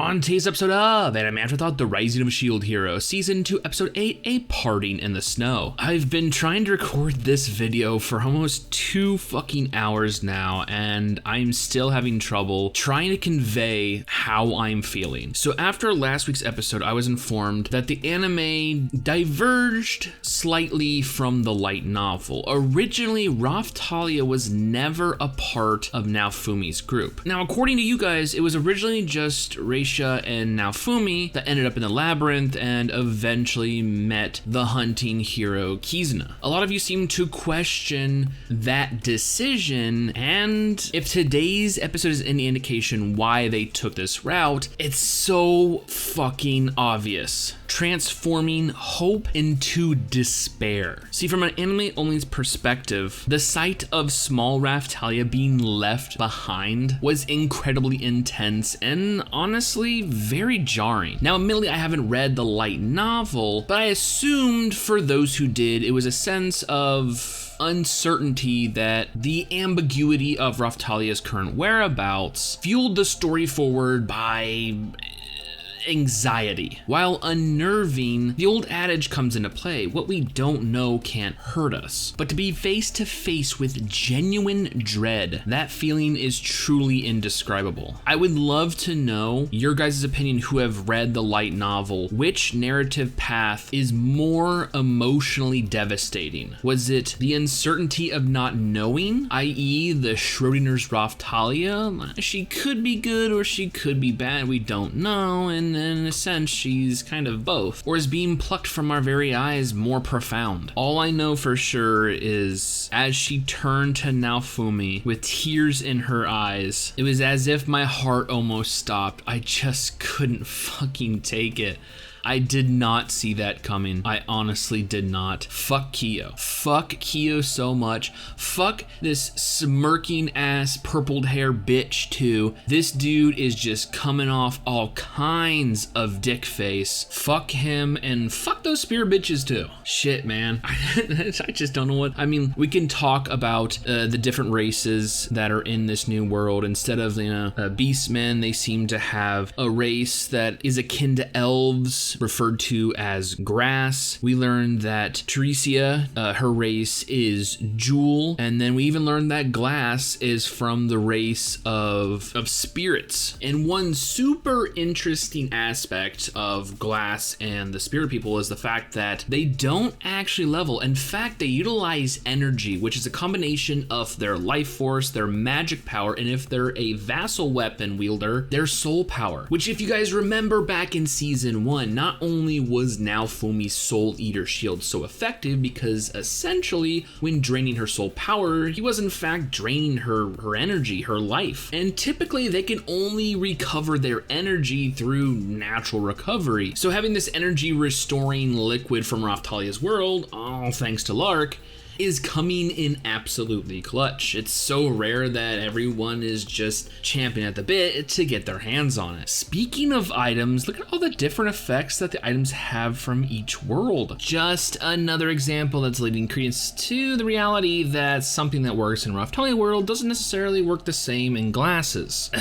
On today's episode of Afterthought, The Rising of a Shield Hero, Season 2, Episode 8, A Parting in the Snow. I've been trying to record this video for almost 2 fucking hours now, and I'm still having trouble trying to convey how I'm feeling. So after last week's episode, I was informed that the anime diverged slightly from the light novel. Originally, Raphtalia was never a part of Naofumi's group. Now, according to you guys, it was originally just Reisha and Naofumi that ended up in the labyrinth and eventually met the hunting hero Kizuna. A lot of you seem to question that decision, and if today's episode is any indication why they took this route, it's so fucking obvious. Transforming hope into despair. See, from an anime-only's perspective, the sight of small Raphtalia being left behind was incredibly intense and honestly very jarring. Now, admittedly, I haven't read the light novel, but I assumed for those who did, it was a sense of uncertainty that the ambiguity of Raphtalia's current whereabouts fueled the story forward by anxiety. While unnerving, the old adage comes into play: what we don't know can't hurt us. But to be face to face with genuine dread, that feeling is truly indescribable. I would love to know your guys' opinion who have read the light novel. Which narrative path is more emotionally devastating? Was it the uncertainty of not knowing, i.e. the Schrodinger's Raphtalia? She could be good or she could be bad, we don't know, and in a sense, she's kind of both. Or is being plucked from our very eyes more profound? All I know for sure is, as she turned to Naofumi with tears in her eyes, it was as if my heart almost stopped. I just couldn't fucking take it. I did not see that coming. I honestly did not. Fuck Kyo. Fuck Kyo so much. Fuck this smirking ass purpled hair bitch too. This dude is just coming off all kinds of dick face. Fuck him and fuck those spear bitches too. Shit, man. I just don't know what. I mean, we can talk about the different races that are in this new world. Instead of, beastmen, they seem to have a race that is akin to elves, referred to as grass. We learned that Teresia, her race is Jewel, and then we even learned that Glass is from the race of spirits. And one super interesting aspect of Glass and the spirit people is the fact that they don't actually level. In fact, they utilize energy, which is a combination of their life force, their magic power, and if they're a vassal weapon wielder, their soul power. Which, if you guys remember back in season 1, not only was Naofumi's Soul Eater shield so effective because essentially when draining her soul power, he was in fact draining her energy, her life. And typically they can only recover their energy through natural recovery. So having this energy restoring liquid from Raphtalia's world, all thanks to Lark, is coming in absolutely clutch. It's so rare that everyone is just champing at the bit to get their hands on it. Speaking of items, look at all the different effects that the items have from each world. Just another example that's leading credence to the reality that something that works in Raphtalia world doesn't necessarily work the same in Glasses.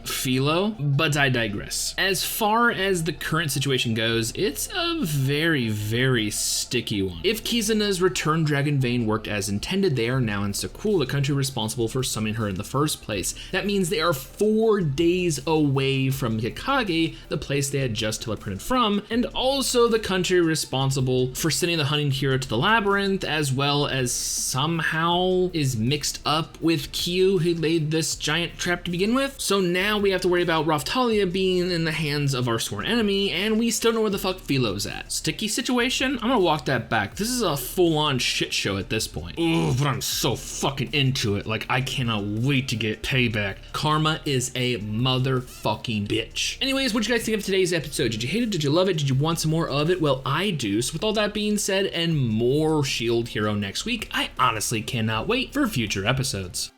Philo, but I digress. As far as the current situation goes, it's a very, very sticky one. If Kizuna's return Dragon Vein worked as intended, they are now in Sakul, the country responsible for summoning her in the first place. That means they are 4 days away from Hikage, the place they had just teleported from, and also the country responsible for sending the hunting hero to the labyrinth, as well as somehow is mixed up with Kyo, who laid this giant trap to begin with. So now we have to worry about Raphtalia being in the hands of our sworn enemy, and we still know where the fuck Philo's at. Sticky situation? I'm gonna walk that back. This is a full-on shit show at this point. Ooh, but I'm so fucking into it. Like, I cannot wait to get payback. Karma is a motherfucking bitch. Anyways, what did you guys think of today's episode? Did you hate it? Did you love it? Did you want some more of it? Well, I do. So with all that being said, and more Shield Hero next week, I honestly cannot wait for future episodes.